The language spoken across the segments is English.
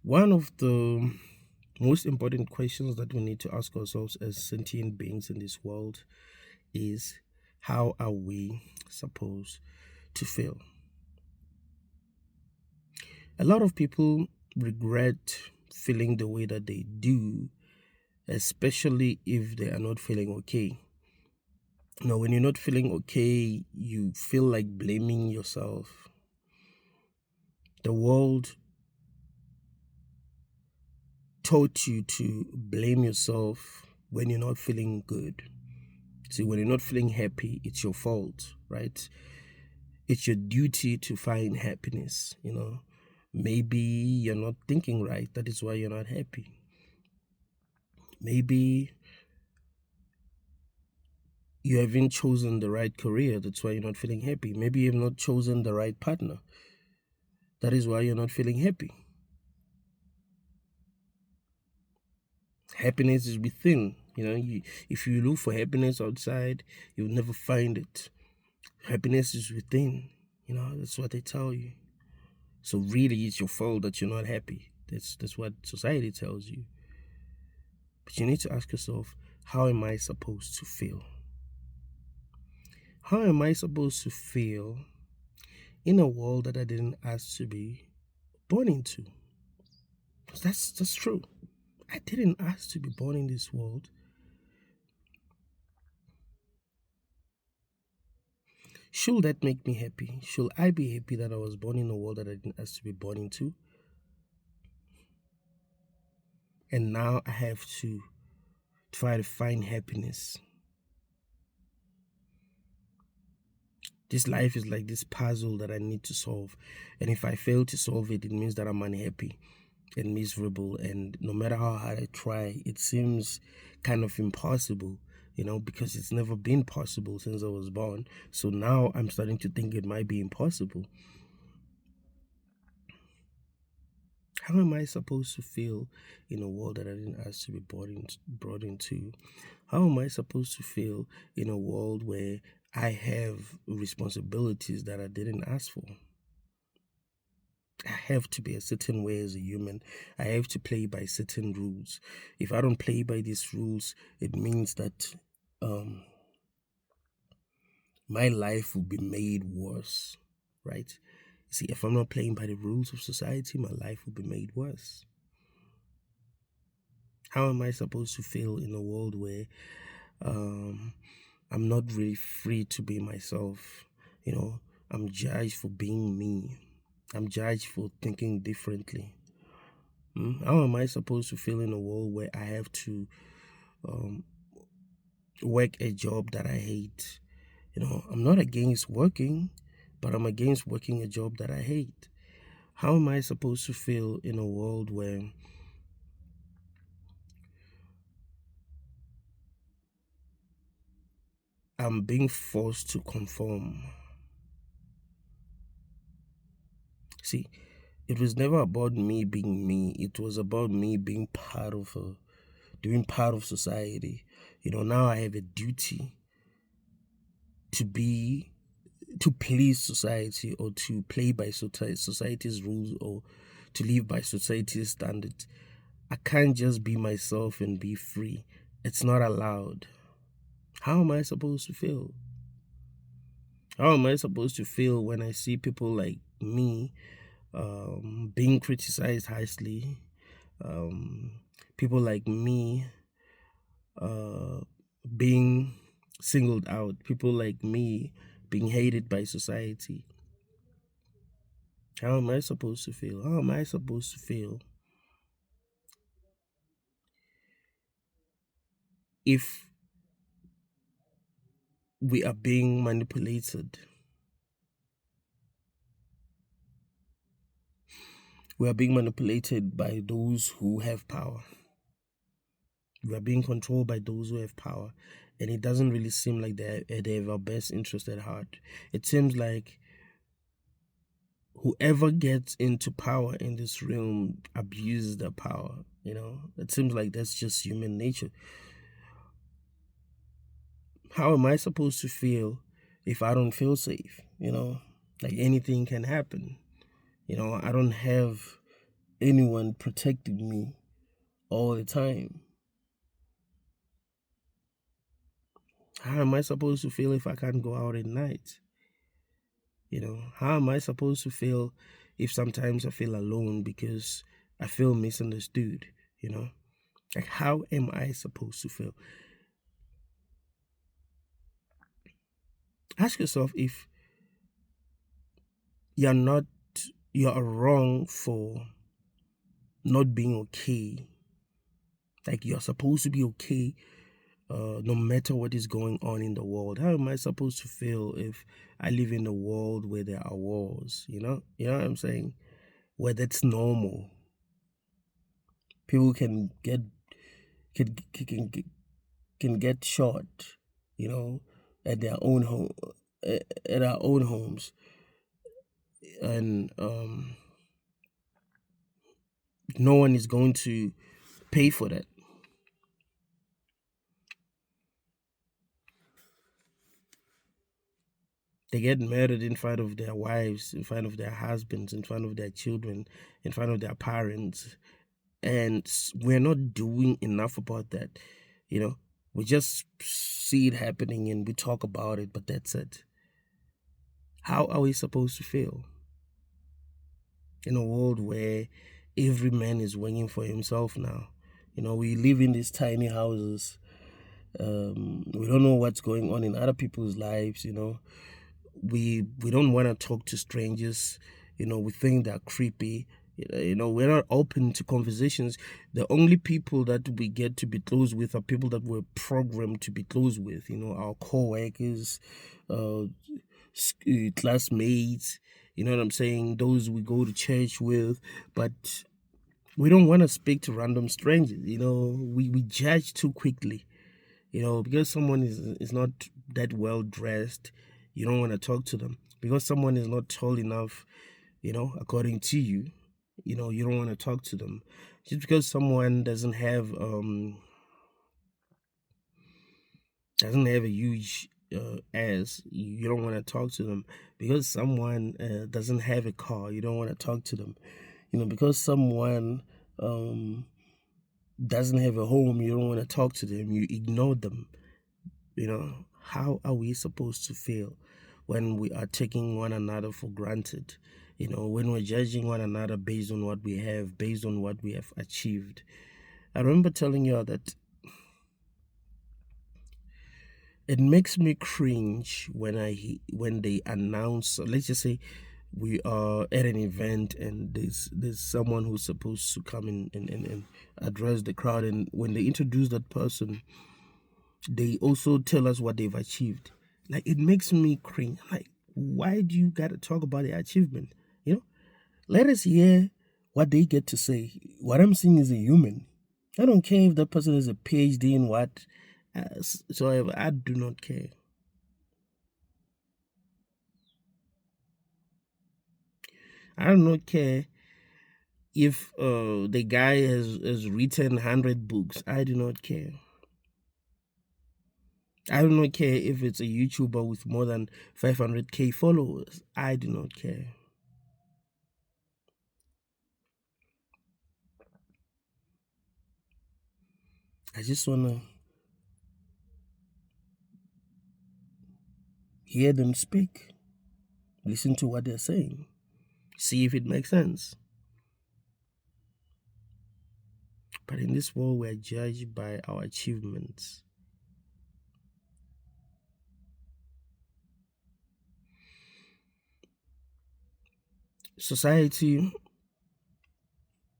One of the most important questions that we need to ask ourselves as sentient beings in this world is, how are we supposed to feel? A lot of people regret feeling the way that they do, especially if they are not feeling okay. Now, when you're not feeling okay, you feel like blaming yourself. The world taught you to blame yourself when you're not feeling good. See, when you're not feeling happy, it's your fault, right? It's your duty to find happiness, Maybe you're not thinking right. That is why you're not happy. Maybe you haven't chosen the right career. That's why you're not feeling happy. Maybe you've not chosen the right partner. That is why you're not feeling happy. Happiness is within. If you look for happiness outside, you'll never find it. Happiness is within. That's what they tell you. So really, it's your fault that you're not happy. That's what society tells you. But you need to ask yourself, how am I supposed to feel? How am I supposed to feel in a world that I didn't ask to be born into? Because that's true. I didn't ask to be born in this world. Should that make me happy? Should I be happy that I was born in a world that I didn't ask to be born into? And now I have to try to find happiness. This life is like this puzzle that I need to solve. And if I fail to solve it, it means that I'm unhappy and miserable. And no matter how hard I try, it seems kind of impossible, because it's never been possible since I was born. So now I'm starting to think it might be impossible. How am I supposed to feel in a world that I didn't ask to be brought into? How am I supposed to feel in a world where I have responsibilities that I didn't ask for? I have to be a certain way as a human. I have to play by certain rules. If I don't play by these rules, it means that my life will be made worse, right? See, if I'm not playing by the rules of society, my life will be made worse. How am I supposed to feel in a world where I'm not really free to be myself? I'm judged for being me. I'm judged for thinking differently. How am I supposed to feel in a world where I have to work a job that I hate? I'm not against working, but I'm against working a job that I hate. How am I supposed to feel in a world where I'm being forced to conform? See, it was never about me being me. It was about me being doing part of society. Now I have a duty to please society, or to play by society's rules, or to live by society's standards. I can't just be myself and be free. It's not allowed. How am I supposed to feel? How am I supposed to feel when I see people like me being criticized harshly? People like me being singled out. People like me being hated by society. How am I supposed to feel? How am I supposed to feel if we are being manipulated? We are being manipulated by those who have power. We are being controlled by those who have power. And it doesn't really seem like they have our best interest at heart. It seems like whoever gets into power in this realm abuses their power. It seems like that's just human nature. How am I supposed to feel if I don't feel safe? Like anything can happen. I don't have anyone protecting me all the time. How am I supposed to feel if I can't go out at night? How am I supposed to feel if sometimes I feel alone because I feel misunderstood? Like, how am I supposed to feel? Ask yourself if you're wrong for not being okay. Like, you're supposed to be okay no matter what is going on in the world. How am I supposed to feel if I live in a world where there are wars? You know what I'm saying? Where that's normal. People can get shot, at their own home, at our own homes, and no one is going to pay for that. They get murdered in front of their wives, in front of their husbands, in front of their children, in front of their parents, and we're not doing enough about that. We just see it happening and we talk about it, but that's it. How are we supposed to feel in a world where every man is winging for himself now? We live in these tiny houses. We don't know what's going on in other people's lives. We don't want to talk to strangers. We think they're creepy. We're not open to conversations. The only people that we get to be close with are people that we're programmed to be close with. Our co-workers, classmates. You know what I'm saying? Those we go to church with, but we don't want to speak to random strangers. We judge too quickly. Because someone is not that well dressed, you don't want to talk to them. Because someone is not tall enough, according to you, you don't want to talk to them. Just because someone doesn't have a huge ass, you don't want to talk to them. Because someone doesn't have a car, you don't want to talk to them. Because someone doesn't have a home, you don't want to talk to them. You ignore them. How are we supposed to feel when we are taking one another for granted? When we're judging one another based on what we have, based on what we have achieved. I remember telling you that it makes me cringe when they announce, let's just say we are at an event and there's someone who's supposed to come in and address the crowd, and when they introduce that person, they also tell us what they've achieved. Like, it makes me cringe. Like, why do you gotta talk about their achievement? Let us hear what they get to say. What I'm seeing is a human. I don't care if that person has a PhD in what. So I do not care. I do not care if the guy has written 100 books. I do not care. I do not care if it's a YouTuber with more than 500k followers. I do not care. I just want to hear them speak, listen to what they're saying, see if it makes sense. But in this world, we're judged by our achievements. Society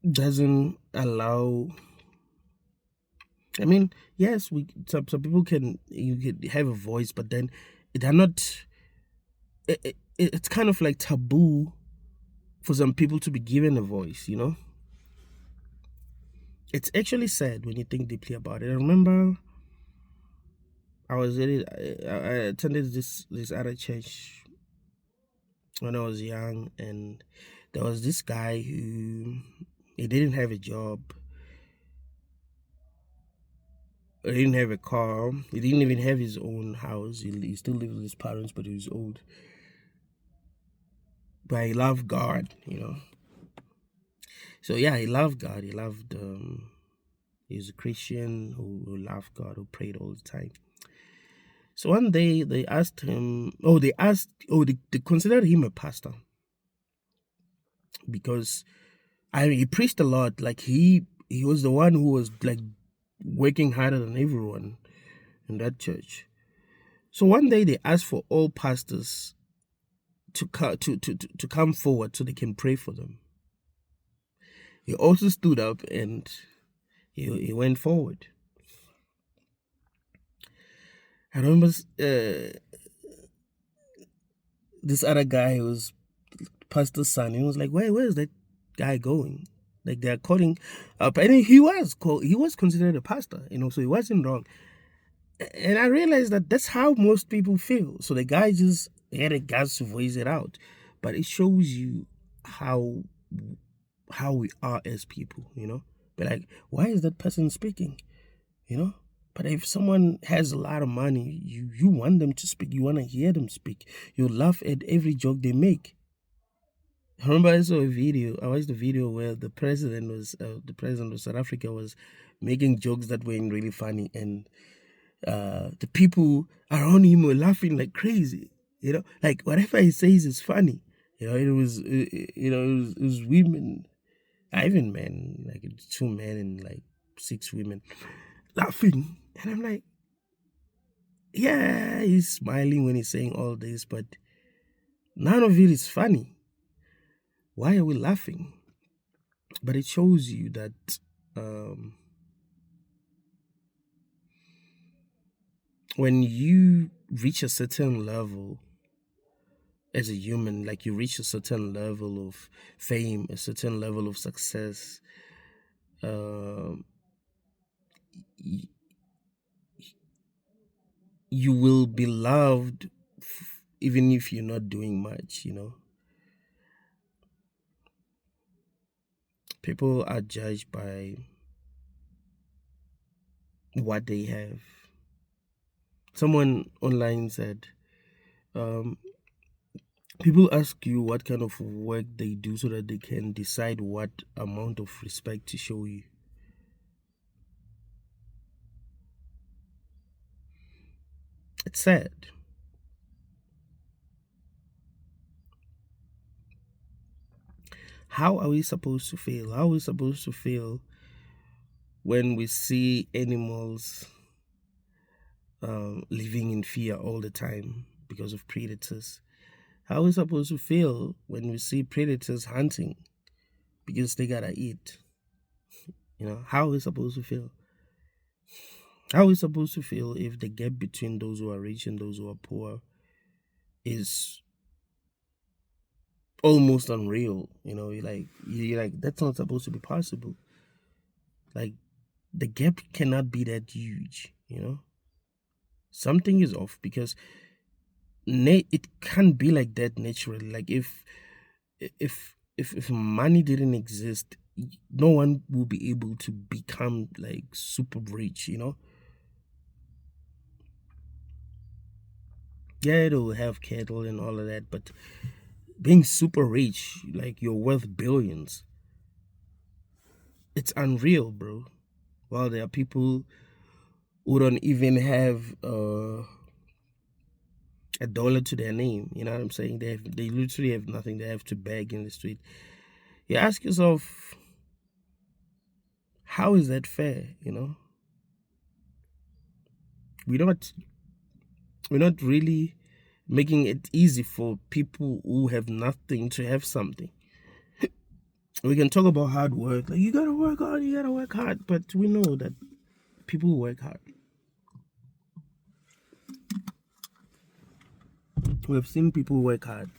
doesn't allow. I mean, yes, some people can have a voice, but then they're not. It's kind of like taboo for some people to be given a voice. It's actually sad when you think deeply about it. I remember I attended this other church when I was young, and there was this guy who he didn't have a job. He didn't have a car. He didn't even have his own house. He still lived with his parents, but he was old. But he loved God. So yeah, he loved God. He loved. He was a Christian who loved God, who prayed all the time. So one day they asked him. They considered him a pastor because he preached a lot. Like he was the one who was like working harder than everyone in that church. So one day they asked for all pastors to come forward so they can pray for them. He also stood up and he went forward. I remember this other guy who was pastor's son. He was like, where's that guy going? Like they're calling up, and he was considered a pastor, so he wasn't wrong. And I realized that that's how most people feel. So the guy just had a guts to voice it out, but it shows you how we are as people, But like, why is that person speaking, But if someone has a lot of money, you want them to speak. You want to hear them speak. You laugh at every joke they make. I remember I saw a video. I watched a video where the president of South Africa was making jokes that weren't really funny, and the people around him were laughing like crazy. Like whatever he says is funny. It was women, even men, like 2 men and like 6 women laughing, and I'm like, yeah, he's smiling when he's saying all this, but none of it is funny. Why are we laughing? But it shows you that when you reach a certain level as a human, like you reach a certain level of fame, a certain level of success, you will be loved even if you're not doing much, People are judged by what they have. Someone online said, people ask you what kind of work they do so that they can decide what amount of respect to show you. It's sad. How are we supposed to feel? How are we supposed to feel when we see animals living in fear all the time because of predators? How are we supposed to feel when we see predators hunting because they gotta eat? How are we supposed to feel? How are we supposed to feel if the gap between those who are rich and those who are poor is almost unreal? You're like, that's not supposed to be possible. Like, the gap cannot be that huge, Something is off, because it can't be like that naturally. Like, if money didn't exist, no one will be able to become like super rich, Yeah, they'll have cattle and all of that, but being super rich, like you're worth billions, it's unreal, bro. Well, there are people who don't even have a dollar to their name. You know what I'm saying? They literally have nothing. They have to beg in the street. You ask yourself, how is that fair? We're not really making it easy for people who have nothing to have something. We can talk about hard work, like you gotta work hard, but we know that people work hard. We have seen people work hard.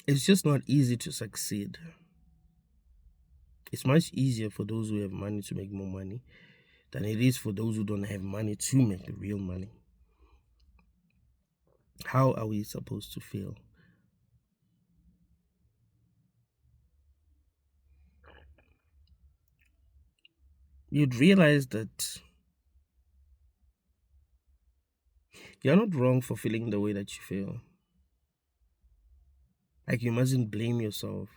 It's just not easy to succeed. It's much easier for those who have money to make more money than it is for those who don't have money to make the real money. How are we supposed to feel? You'd realize that you're not wrong for feeling the way that you feel. Like, you mustn't blame yourself.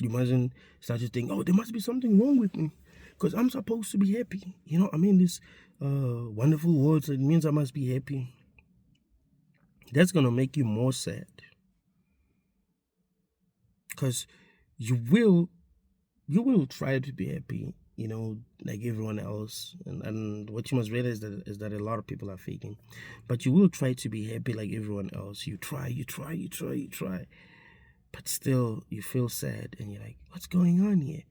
You mustn't start to think, oh, there must be something wrong with me because I'm supposed to be happy. I'm in this wonderful world, so it means I must be happy. That's going to make you more sad because you will try to be happy, like everyone else. And what you must realize is that a lot of people are faking. But you will try to be happy like everyone else. You try, you try. But still, you feel sad and you're like, what's going on here?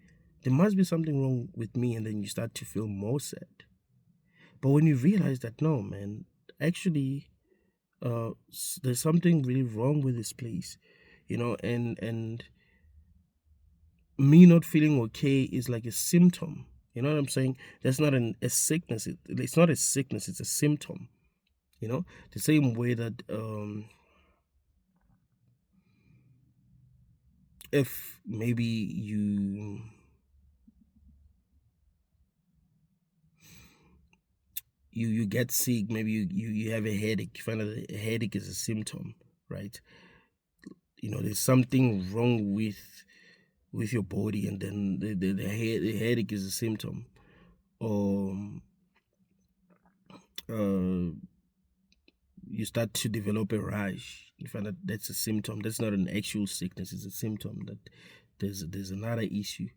There must be something wrong with me. And then you start to feel more sad. But when you realize that, no, man, actually, there's something really wrong with this place, and me not feeling okay is like a symptom. You know what I'm saying? That's not a sickness. It's not a sickness. It's a symptom. The same way that if maybe you get sick, maybe you have a headache. You find out a headache is a symptom, right? There's something wrong with your body, and then the headache is a symptom. Or you start to develop a rash. You find that that's a symptom. That's not an actual sickness. It's a symptom that there's another issue.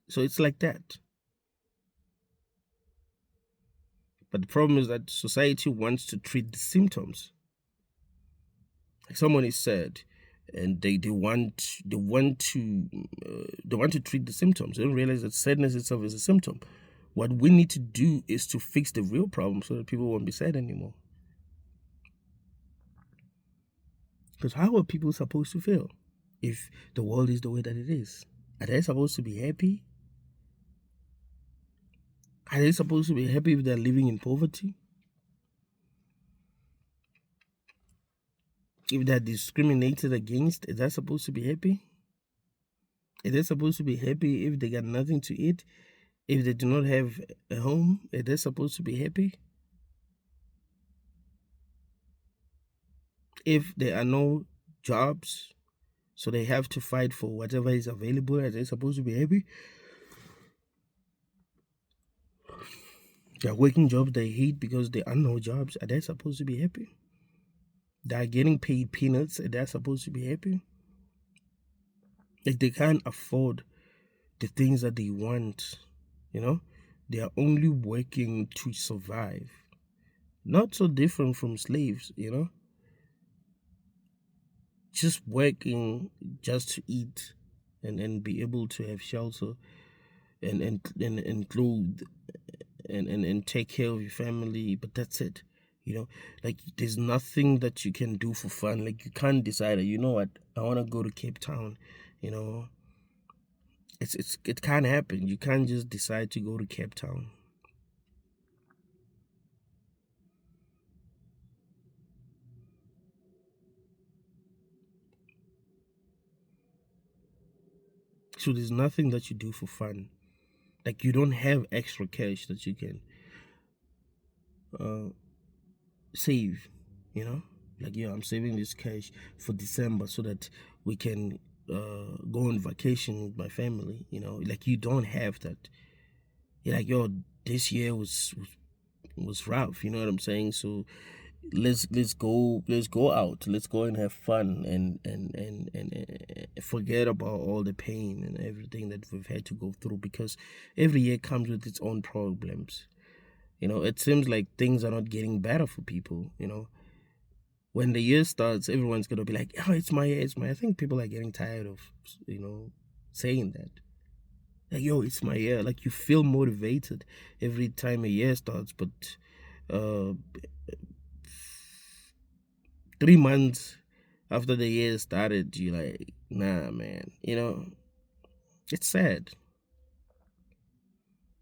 So it's like that. But the problem is that society wants to treat the symptoms. Like someone is sad, and they want to treat the symptoms. They don't realize that sadness itself is a symptom. What we need to do is to fix the real problem so that people won't be sad anymore. Because how are people supposed to feel if the world is the way that it is? Are they supposed to be happy? Are they supposed to be happy if they're living in poverty? If they're discriminated against, is that supposed to be happy? Is they supposed to be happy if they got nothing to eat? If they do not have a home, are they supposed to be happy? If there are no jobs, so they have to fight for whatever is available, are they supposed to be happy? They're working jobs they hate because there are no jobs. Are they supposed to be happy? They're getting paid peanuts. Are they supposed to be happy? Like, they can't afford the things that they want, they are only working to survive. Not so different from slaves, just working just to eat and be able to have shelter and clothe and take care of your family, but that's it. Like, there's nothing that you can do for fun. Like, you can't decide, you know what, I want to go to Cape Town. It can't happen. You can't just decide to go to Cape Town. So there's nothing that you do for fun. Like, you don't have extra cash that you can save, like, I'm saving this cash for December so that we can go on vacation with my family. Like, you don't have that. You're like, this year was rough. You know what I'm saying? So let's go out. Let's go and have fun and forget about all the pain and everything that we've had to go through, because every year comes with its own problems. It seems like things are not getting better for people. When the year starts, everyone's gonna be like, oh, it's my year, it's my year. I think people are getting tired of saying that. Like, it's my year. Like, you feel motivated every time a year starts, but uh 3 months after the year started, you're like, nah, man. It's sad.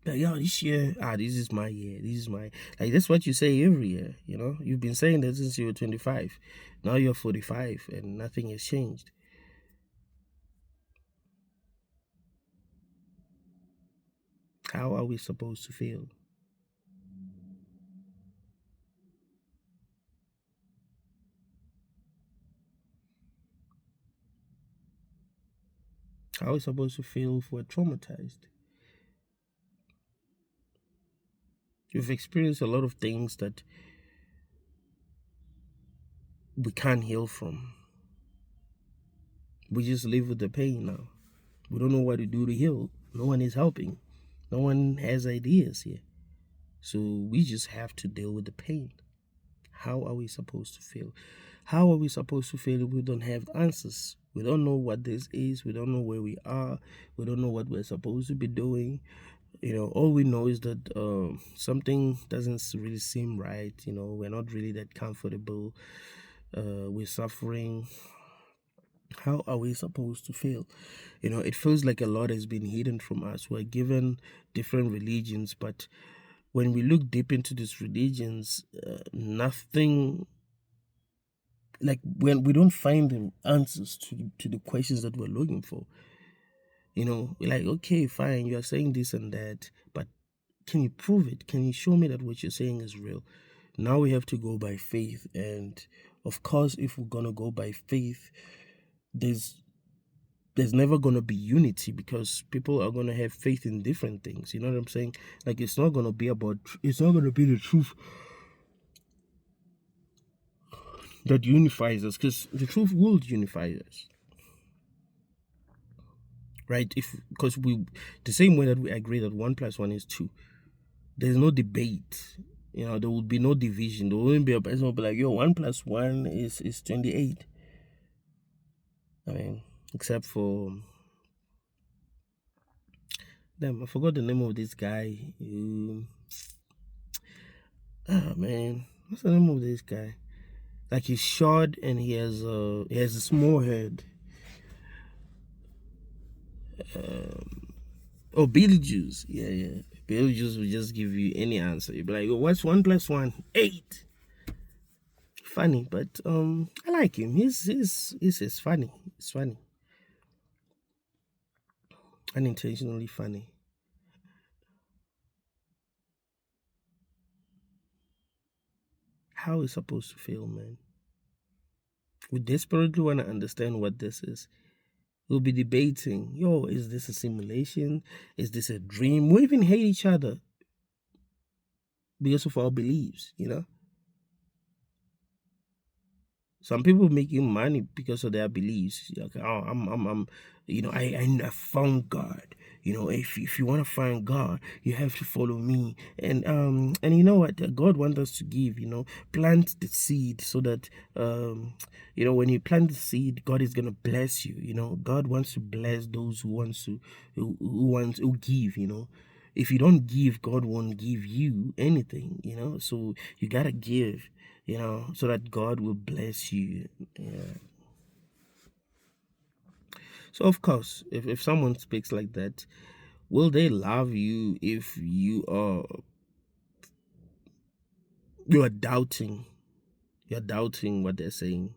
Like, this year, this is my year. This is my, like, that's what you say every year. You've been saying that since you were 25. Now you're 45, and nothing has changed. How are we supposed to feel? How are we supposed to feel if we're traumatized? We've experienced a lot of things that we can't heal from. We just live with the pain now. We don't know what to do to heal. No one is helping. No one has ideas here. So we just have to deal with the pain. How are we supposed to feel? How are we supposed to feel if we don't have answers? We don't know what this is. We don't know where we are. We don't know what we're supposed to be doing. All we know is that something doesn't really seem right. We're not really that comfortable. We're suffering. How are we supposed to feel? It feels like a lot has been hidden from us. We're given different religions, but when we look deep into these religions, nothing, like, when we don't find the answers to the questions that we're looking for. We're like, okay, fine, you're saying this and that, but can you prove it? Can you show me that what you're saying is real? Now we have to go by faith. And of course, if we're going to go by faith, there's never going to be unity, because people are going to have faith in different things. You know what I'm saying? Like, it's not going to be the truth that unifies us, because the truth will unify us, right? Because the same way that we agree that 1 + 1 is 2, there's no debate. There will be no division. There won't be a person who will be like, yo, 1 + 1 is 28. I mean, except for, damn, I forgot the name of this guy. Man, what's the name of this guy? Like, he's short and he has a small head. Beetlejuice. Yeah. Beetlejuice will just give you any answer. You'll be like, oh, what's 1 + 1? 8. Funny, but I like him. He's funny. It's funny. Unintentionally funny. How are we supposed to feel, man? We desperately want to understand what this is. We'll be debating, yo, is this a simulation? Is this a dream? We even hate each other because of our beliefs, Some people making money because of their beliefs. Like, oh, I found God. If you want to find God, you have to follow me. And you know what? God wants us to give. Plant the seed so that when you plant the seed, God is gonna bless you. God wants to bless those who give. If you don't give, God won't give you anything. So you gotta give. So that God will bless you. Yeah. So of course, if someone speaks like that, will they love you if you are doubting? You're doubting what they're saying.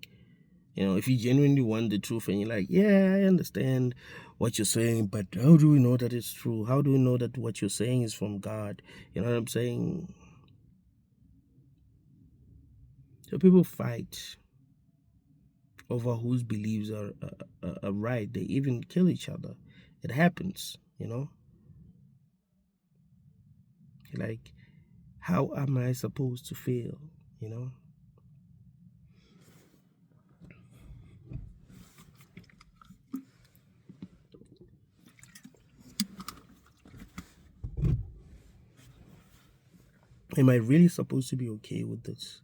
If you genuinely want the truth and you're like, yeah, I understand what you're saying, but how do we know that it's true? How do we know that what you're saying is from God? You know what I'm saying? So people fight over whose beliefs are right. They even kill each other. It happens, Like, how am I supposed to feel, Am I really supposed to be okay with this?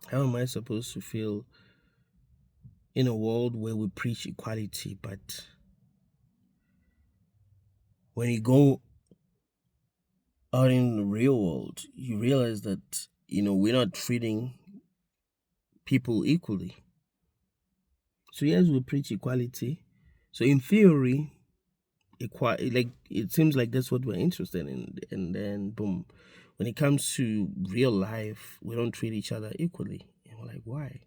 How am I supposed to feel in a world where we preach equality, but when you go out in the real world, you realize that, we're not treating people equally. So yes, we preach equality. So in theory, like, it seems like that's what we're interested in, and then boom, when it comes to real life, we don't treat each other equally. And we're like, why?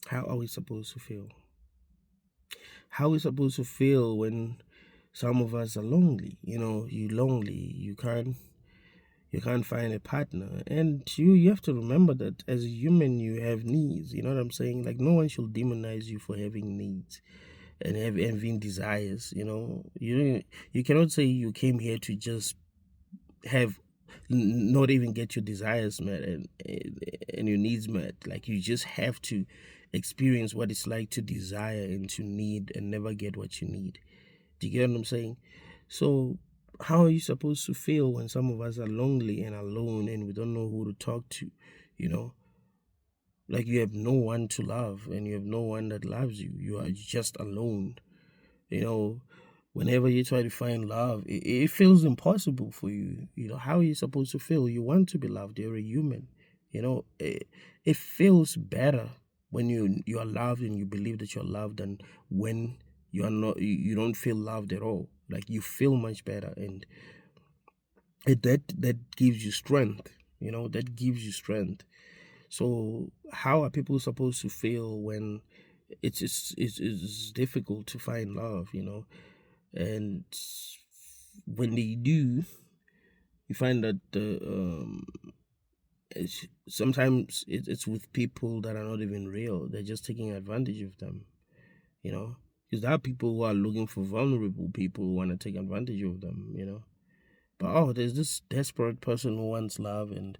How are we supposed to feel? How are we supposed to feel when some of us are lonely? You're lonely. You can't you can't find a partner. And you have to remember that as a human, you have needs. You know what I'm saying? Like, no one should demonize you for having needs and having desires. You cannot say you came here to just have not even get your desires met and your needs met. Like, you just have to experience what it's like to desire and to need and never get what you need. Do you get what I'm saying? So how are you supposed to feel when some of us are lonely and alone and we don't know who to talk to? you know like, you have no one to love and you have no one that loves you. You are just alone. you know Whenever you try to find love, it feels impossible for you. How are you supposed to feel? You want to be loved. You're a human. It feels better when you are loved and you believe that you're loved than when you are not. You don't feel loved at all. Like, you feel much better, and that gives you strength. That gives you strength. So how are people supposed to feel when it's difficult to find love? And when they do, you find that sometimes it's with people that are not even real. They're just taking advantage of them. Because there are people who are looking for vulnerable people who want to take advantage of them. But there's this desperate person who wants love and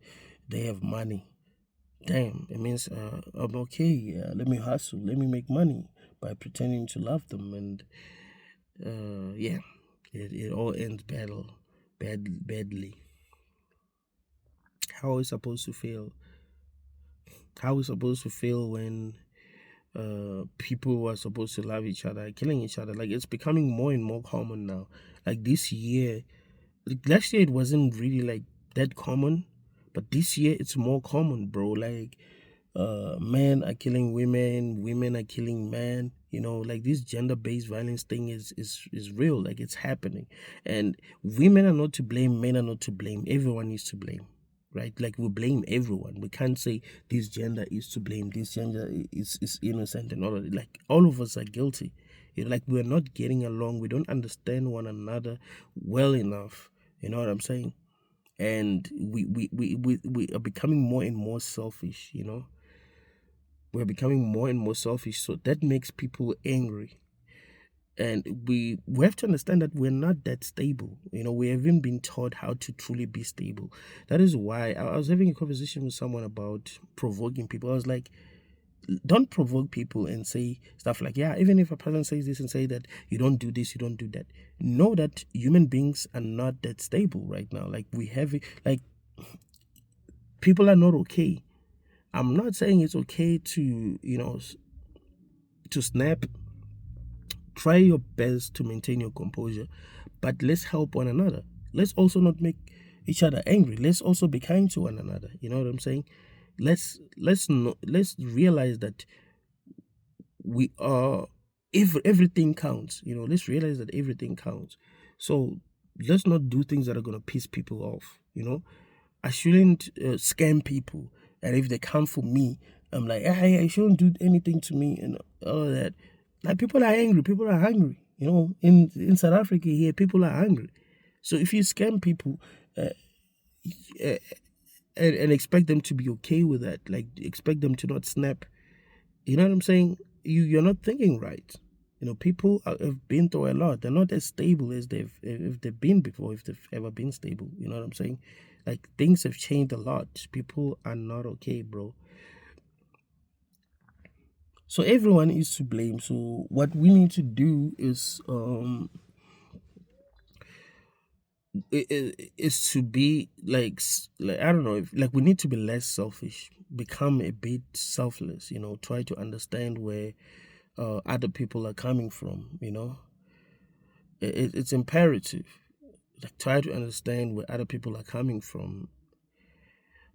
they have money. Damn, it means I'm okay. Let me hustle. Let me make money by pretending to love them, and yeah, it all ends badly. How are we supposed to feel? How are we supposed to feel when people who are supposed to love each other are killing each other? Like, it's becoming more and more common now. Like, this year, last year it wasn't really like that common, but this year it's more common, bro. Like, men are killing women, women are killing men. Like, this gender-based violence thing is real. Like, it's happening, and women are not to blame, men are not to blame. Everyone is to blame, right? Like, we blame everyone. We can't say this gender is to blame, this gender is innocent, and all of it. Like, all of us are guilty. Like, we're not getting along. We don't understand one another well enough. You know what I'm saying? And we are becoming more and more selfish. We're becoming more and more selfish, so that makes people angry. And we have to understand that we're not that stable. We haven't been taught how to truly be stable. That is why I was having a conversation with someone about provoking people. I was like, don't provoke people and say stuff like, yeah, even if a person says this and say that you don't do this, you don't do that. Know that human beings are not that stable right now. Like, we have it, like, people are not okay. I'm not saying it's okay to to snap. Try your best to maintain your composure, but let's help one another. Let's also not make each other angry. Let's also be kind to one another. You know what I'm saying? Let's realize that we are, if everything counts. Let's realize that everything counts. So let's not do things that are gonna piss people off. I shouldn't scam people, and if they come for me, I'm like, hey, I shouldn't do anything to me and all of that. Like, people are angry, people are hungry. In South Africa here, people are hungry. So if you scam people and expect them to be okay with that, like, expect them to not snap, you know what I'm saying? You're not thinking right. People have been through a lot. They're not as stable as if they've been before, if they've ever been stable. You know what I'm saying? Like, things have changed a lot. People are not okay, bro. So everyone is to blame. So what we need to do is to be like I don't know, like, we need to be less selfish, become a bit selfless. Try to understand where other people are coming from. It's imperative. Like, try to understand where other people are coming from.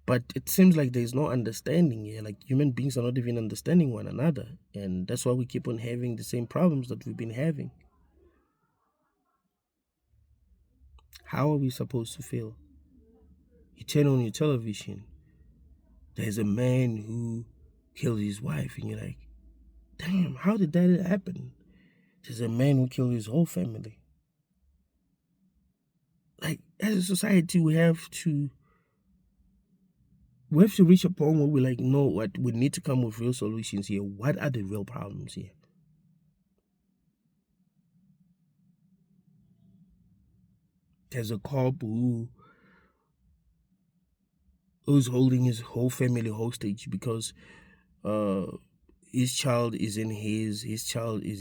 But it seems like there's no understanding here. Like, human beings are not even understanding one another, and that's why we keep on having the same problems that we've been having. How are we supposed to feel? You turn on your television, there's a man who killed his wife, and you're like, damn, how did that happen? There's a man who killed his whole family. Like, as a society, we have to we have to reach a point where we're like, no, what, we need to come with real solutions here. What are the real problems here? There's a cop who's holding his whole family hostage because uh his child is in his child is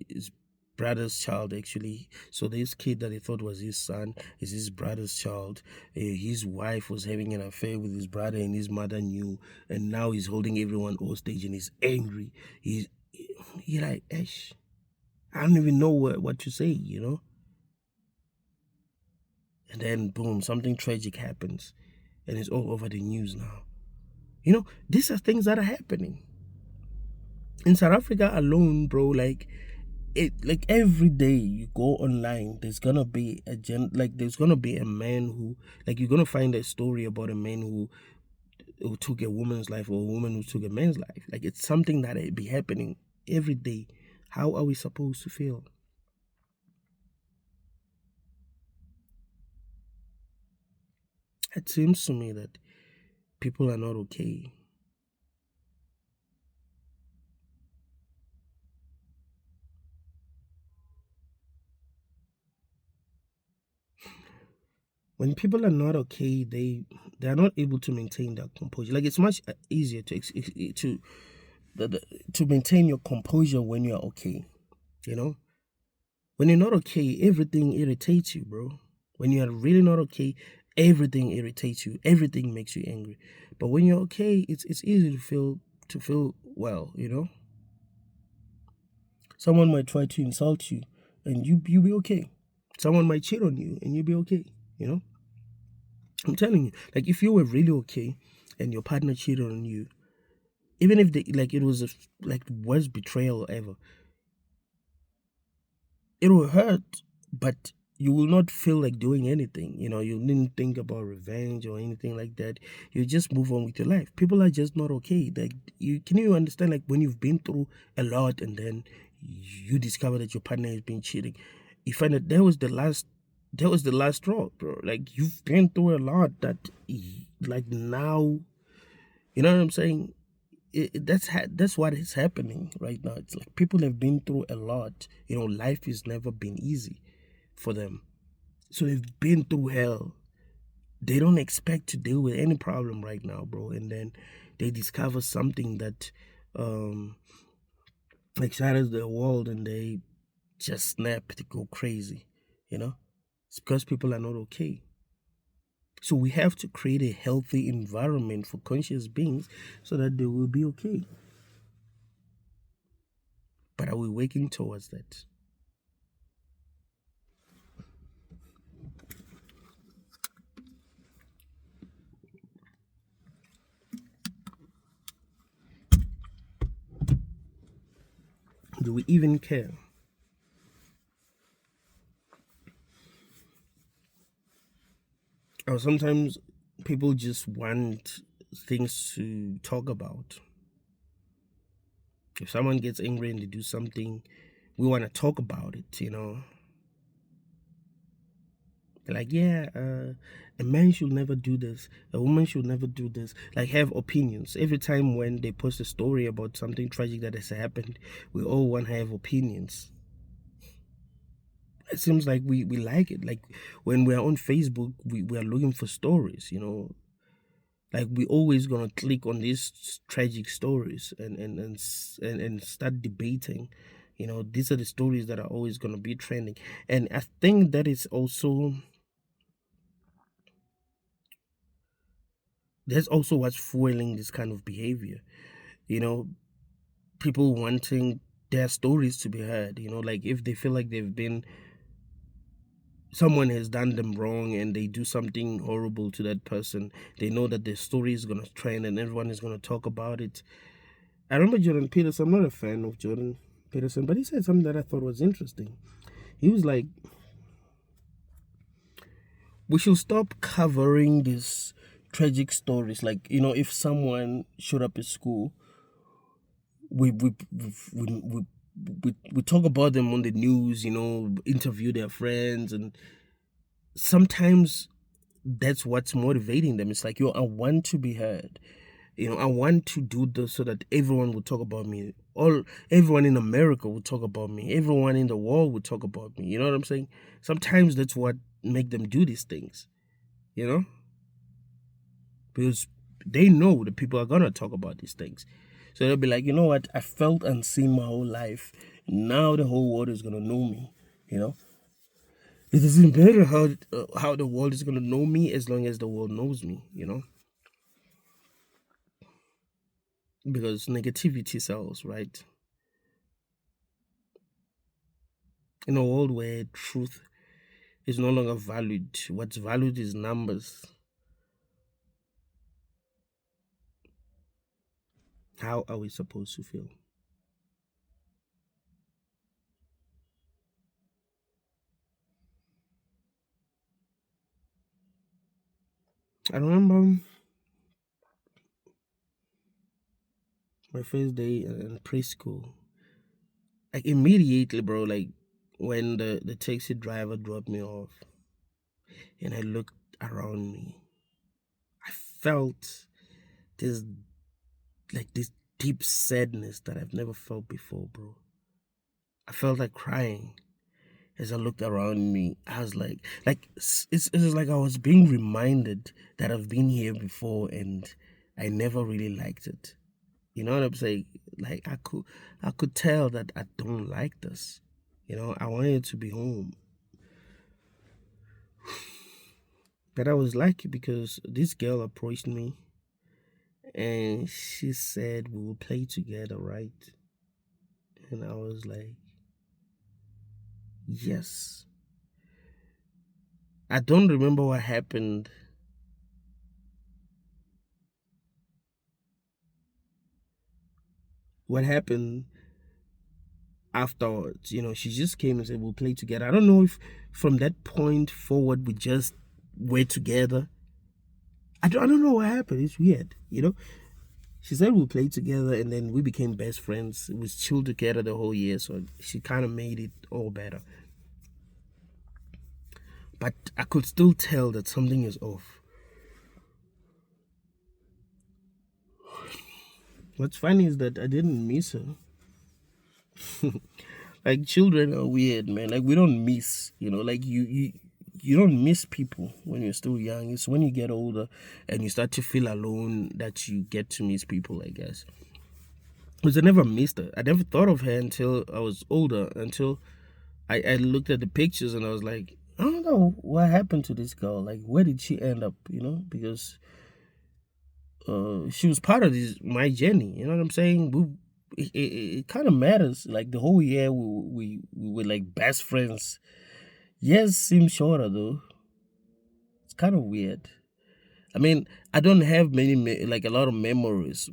his brother's child, actually. So this kid that he thought was his son is his brother's child. His wife was having an affair with his brother and his mother knew, and now he's holding everyone hostage and he's angry. He's like, Ash, I don't even know what to say, you know. And then boom, something tragic happens and it's all over the news now. You know, these are things that are happening in South Africa alone, bro. Like every day you go online, there's gonna be there's gonna be a man who, like, you're gonna find a story about a man who took a woman's life, or a woman who took a man's life. Like, it's something that it be happening every day. How are we supposed to feel? It seems to me that people are not okay. When people are not okay, they are not able to maintain their composure. Like, it's much easier to maintain your composure when you're okay. You know, when you're not okay, everything irritates you, bro. When you're really not okay, everything irritates you. Everything makes you angry. But when you're okay, it's easy to feel well. You know, someone might try to insult you, and you be okay. Someone might cheat on you, and you be okay. You know. I'm telling you, like, if you were really okay and your partner cheated on you, even if it was like worst betrayal ever, it will hurt, but you will not feel like doing anything. You know, you didn't think about revenge or anything like that. You just move on with your life. People are just not okay. Like, you understand, like, when you've been through a lot and then you discover that your partner has been cheating, you find that that was the last straw, bro. Like, you've been through a lot that, like, now, you know what I'm saying? That's what is happening right now. It's like people have been through a lot. You know, life has never been easy for them. So they've been through hell. They don't expect to deal with any problem right now, bro. And then they discover something that like shatters their world, and they just snap, to go crazy. You know, it's because people are not okay. So we have to create a healthy environment for conscious beings so that they will be okay. But are we working towards that? Do we even care? Or sometimes people just want things to talk about. If someone gets angry and they do something, we want to talk about it, you know. Like, yeah, a man should never do this, a woman should never do this. Like, have opinions. Every time when they post a story about something tragic that has happened, we all want to have opinions. It seems like we like it. Like, when we're on Facebook, we are looking for stories, you know. Like, we always gonna click on these tragic stories and start debating. You know, these are the stories that are always gonna be trending. And I think that is also, that's also what's fueling this kind of behavior. You know, people wanting their stories to be heard. You know, like, if they feel like someone has done them wrong and they do something horrible to that person, they know that their story is gonna trend and everyone is gonna talk about it. I remember Jordan Peterson. I'm not a fan of Jordan Peterson, but he said something that I thought was interesting. He was like, we should stop covering these tragic stories. Like, you know, if someone showed up at school, we we we we, we talk about them on the news, you know, interview their friends, and sometimes that's what's motivating them. It's like, yo, I want to be heard. I want to do this so that everyone will talk about me. Everyone in America will talk about me. Everyone in the world will talk about me. You know what I'm saying? Sometimes that's what make them do these things. You know, because they know the people are gonna talk about these things. So they'll be like, you know what? I felt unseen my whole life. Now the whole world is gonna know me. You know, it doesn't matter how the world is gonna know me as long as the world knows me. Because negativity sells, right? In a world where truth is no longer valued, what's valued is numbers. How are we supposed to feel? I remember my first day in preschool. Like immediately, bro, like when the taxi driver dropped me off and I looked around me, I felt this this deep sadness that I've never felt before, bro. I felt like crying as I looked around me. I was it's like I was being reminded that I've been here before and I never really liked it. You know what I'm saying? Like I could tell that I don't like this. I wanted to be home. But I was lucky because this girl approached me and she said we will play together, right? And I was like, yes. I don't remember what happened. What happened afterwards? She just came and said we'll play together. I don't know if from that point forward we just were together. I don't know what happened. It's weird. She said we'll play together and then we became best friends. It was chill together the whole year, so she kind of made it all better. But I could still tell that something is off. What's funny is that I didn't miss her. Like children are weird, man. Like we don't miss, like you don't miss people when you're still young. It's when you get older and you start to feel alone that you get to miss people, I guess. Because I never missed her. I never thought of her until I was older, until I looked at the pictures and I was like, I don't know what happened to this girl. Like, where did she end up? Because she was part of my journey. You know what I'm saying? It kind of matters. Like the whole year, we were like best friends. Years seem shorter though. It's kind of weird. I mean, I don't have like a lot of memories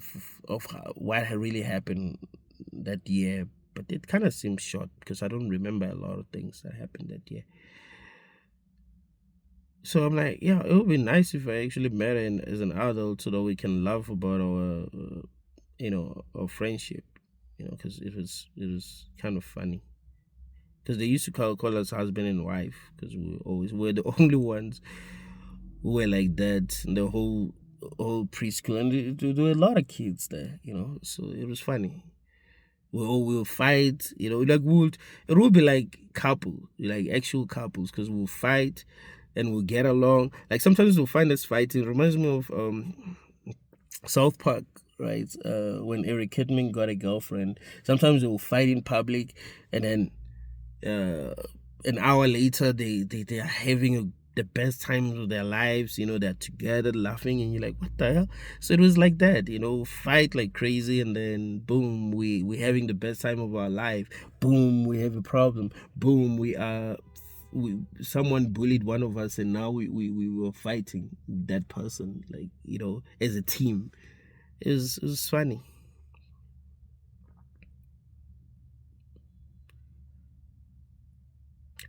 of what had really happened that year, but it kind of seems short because I don't remember a lot of things that happened that year. So I'm like, yeah, it would be nice if I actually met her as an adult so that we can laugh about our friendship, because it was kind of funny. Because they used to call us husband and wife because we're the only ones who were like that in the whole preschool, and there were a lot of kids there, so it was funny. We'll fight, like it will be like couple, like actual couples, because we'll fight and we'll get along. Like sometimes we'll find us fighting. It reminds me of South Park, right? When Eric Kidman got a girlfriend. Sometimes they will fight in public, and then uh, an hour later they are having the best times of their lives. They're together laughing, and you're like, what the hell? So it was like that, fight like crazy, and then boom, we having the best time of our life. Boom, we have a problem. Boom, someone bullied one of us, and now we were fighting that person, like, as a team. It was funny.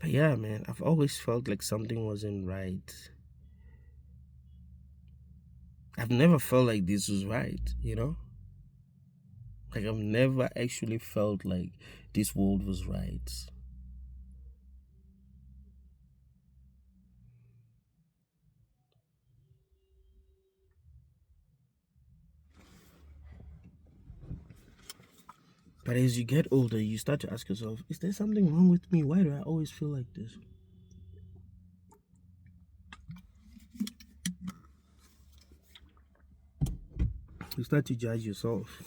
But yeah, man, I've always felt like something wasn't right. I've never felt like this was right. Like I've never actually felt like this world was right. But as you get older, you start to ask yourself, is there something wrong with me? Why do I always feel like this? You start to judge yourself.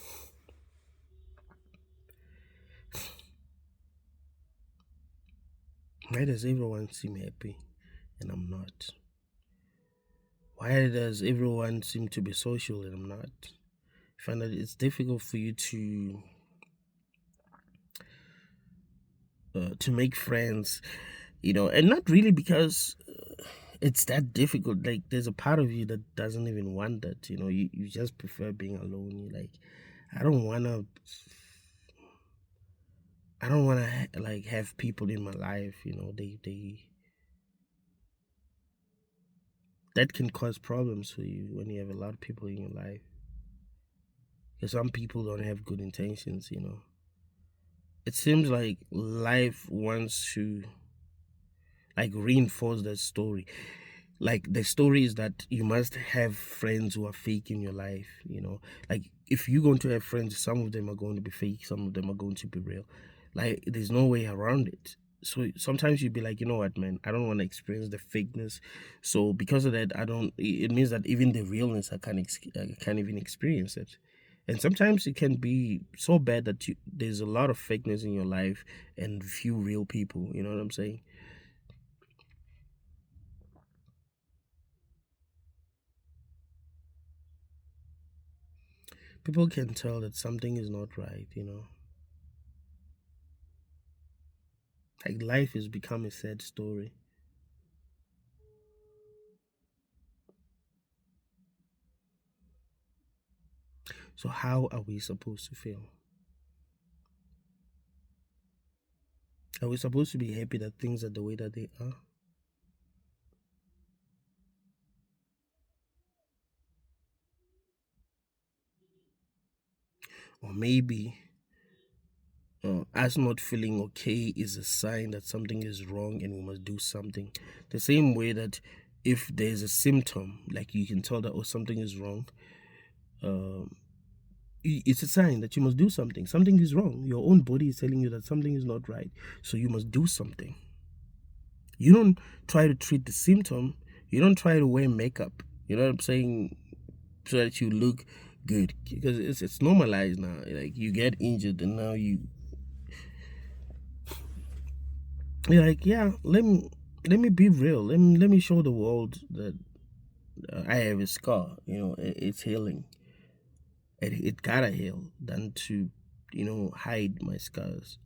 Why does everyone seem happy and I'm not? Why does everyone seem to be social and I'm not? You find that it's difficult for you to make friends, and not really because it's that difficult. Like, there's a part of you that doesn't even want that. You just prefer being alone. You're like, I don't wanna, like have people in my life. They that can cause problems for you when you have a lot of people in your life. Because some people don't have good intentions. It seems like life wants to like reinforce that story. Like, the story is that you must have friends who are fake in your life. Like, if you're going to have friends, some of them are going to be fake, some of them are going to be real. Like, there's no way around it. So sometimes you'd be like, you know what, man, I don't want to experience the fakeness. So because of that, I don't it means that even the realness, I can't even experience it. And sometimes it can be so bad that there's a lot of fakeness in your life and few real people. You know what I'm saying? People can tell that something is not right. Like, life has become a sad story. So how are we supposed to feel? Are we supposed to be happy that things are the way that they are? Or maybe us not feeling okay is a sign that something is wrong and we must do something. The same way that if there's a symptom, like you can tell that, oh, something is wrong, um, it's a sign that you must do something. Something is wrong. Your own body is telling you that something is not right. So you must do something. You don't try to treat the symptom. You don't try to wear makeup. You know what I'm saying? So that you look good, because it's normalized now. Like, you get injured and now you're like, yeah, let me be real. Let me show the world that I have a scar. It's healing. It gotta heal than to hide my scars.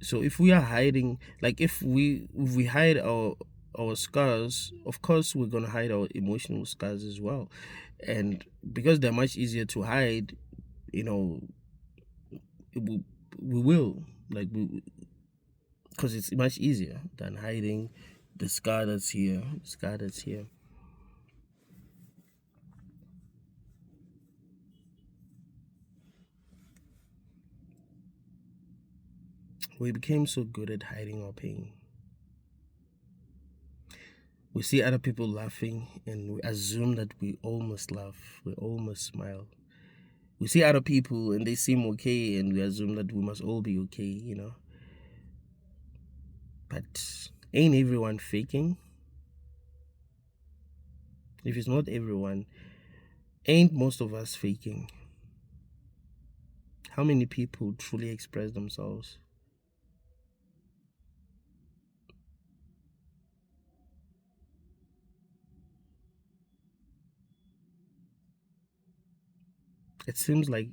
So if we are hiding, like, if we hide our scars, of course we're gonna hide our emotional scars as well. And because they're much easier to hide, you know we will, like, because it's much easier than hiding the scar that's here. We became so good at hiding our pain. We see other people laughing and we assume that we all must laugh, we all must smile. We see other people and they seem okay and we assume that we must all be okay. But ain't everyone faking? If it's not everyone, ain't most of us faking? How many people truly express themselves? It seems like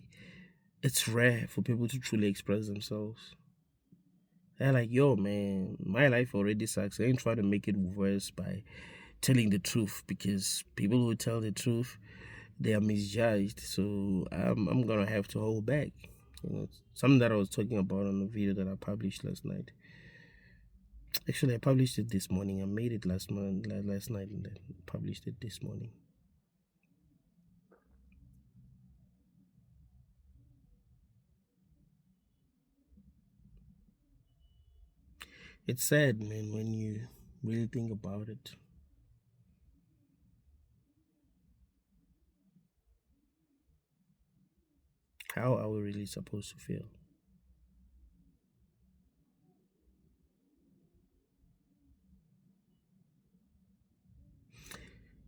it's rare for people to truly express themselves. They're like, yo, man, my life already sucks. I ain't trying to make it worse by telling the truth, because people who tell the truth, they are misjudged. So I'm gonna have to hold back. Something that I was talking about on the video that I published last night. Actually, I published it this morning. I made it last night, and then published it this morning. It's sad, man, when you really think about it. how are we really supposed to feel?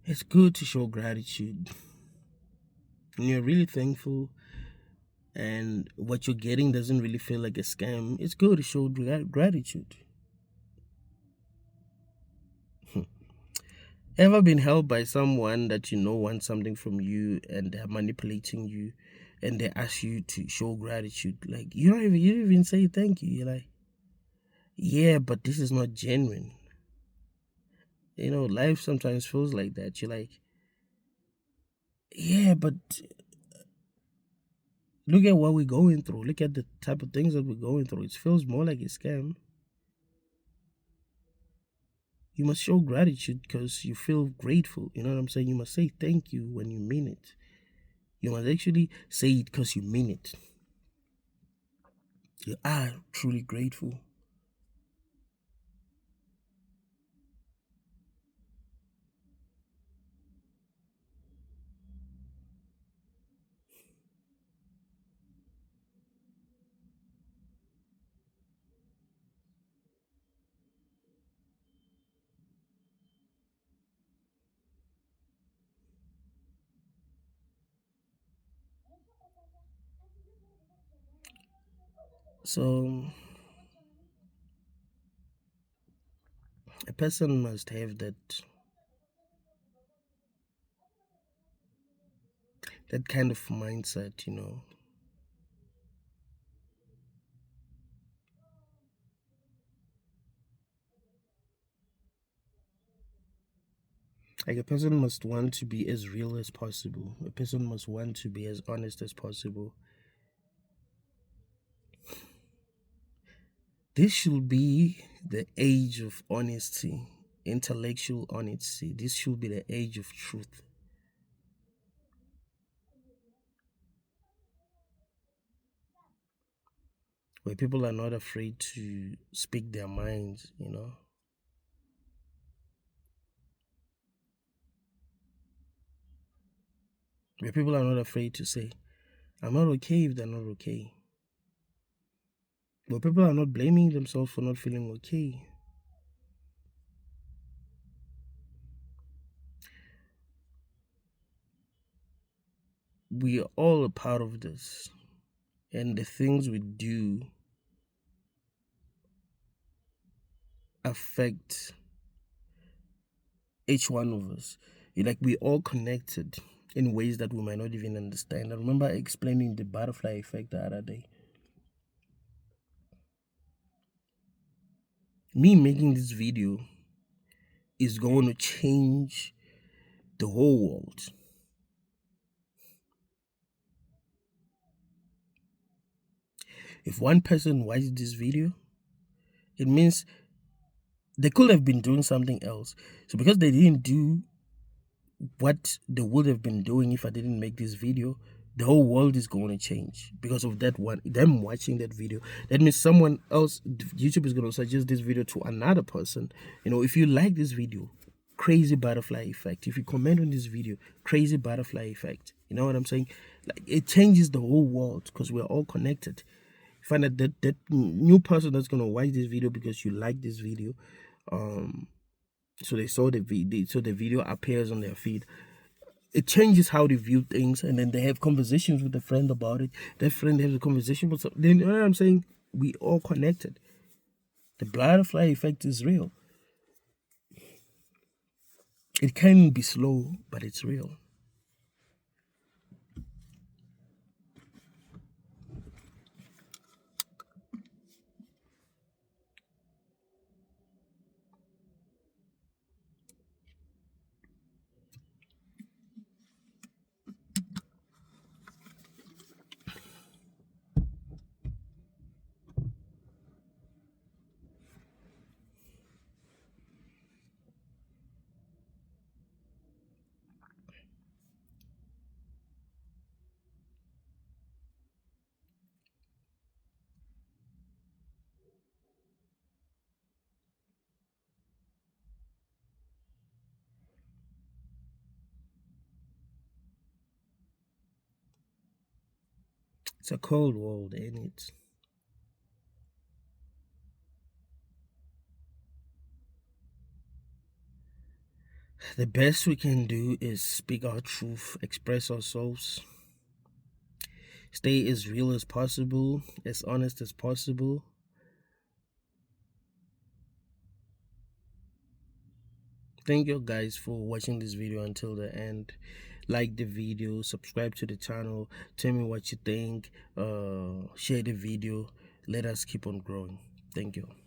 It's good to show gratitude. When you're really thankful and what you're getting doesn't really feel like a scam, it's good to show gratitude. Ever been held by someone that you know wants something from you and they're manipulating you and they ask you to show gratitude? Like you don't even say thank you. You're like, yeah, but this is not genuine. Life sometimes feels like that. You're like, yeah, but look at what we're going through. Look at the type of things that we're going through. It feels more like a scam. You must show gratitude because you feel grateful. You know what I'm saying? You must say thank you when you mean it. You must actually say it because you mean it. You are truly grateful. So a person must have that kind of mindset. Like a person must want to be as real as possible. A person must want to be as honest as possible. This should be the age of honesty, intellectual honesty. This should be the age of truth, where people are not afraid to speak their minds. Where people are not afraid to say, I'm not okay if they're not okay. Where people are not blaming themselves for not feeling okay. We are all a part of this. And the things we do affect each one of us. Like we're all connected in ways that we might not even understand. I remember explaining the butterfly effect the other day. Me making this video is going to change the whole world. If one person watched this video, it means they could have been doing something else. So because they didn't do what they would have been doing if I didn't make this video, the whole world is going to change because of that one, them watching that video. That means someone else, YouTube is going to suggest this video to another person. If you like this video, crazy butterfly effect. If you comment on this video, crazy butterfly effect. You know what I'm saying? Like it changes the whole world because we're all connected. You find that new person that's going to watch this video because you like this video, so they saw the video, so the video appears on their feed. It changes how they view things, and then they have conversations with a friend about it. That friend has a conversation with some, then you know what I'm saying? We all connected. The butterfly effect is real. It can be slow, but it's real. It's a cold world, ain't it? The best we can do is speak our truth, express ourselves, stay as real as possible, as honest as possible. Thank you guys for watching this video until the end. Like the video, subscribe to the channel, tell me what you think, share the video. Let us keep on growing. Thank you.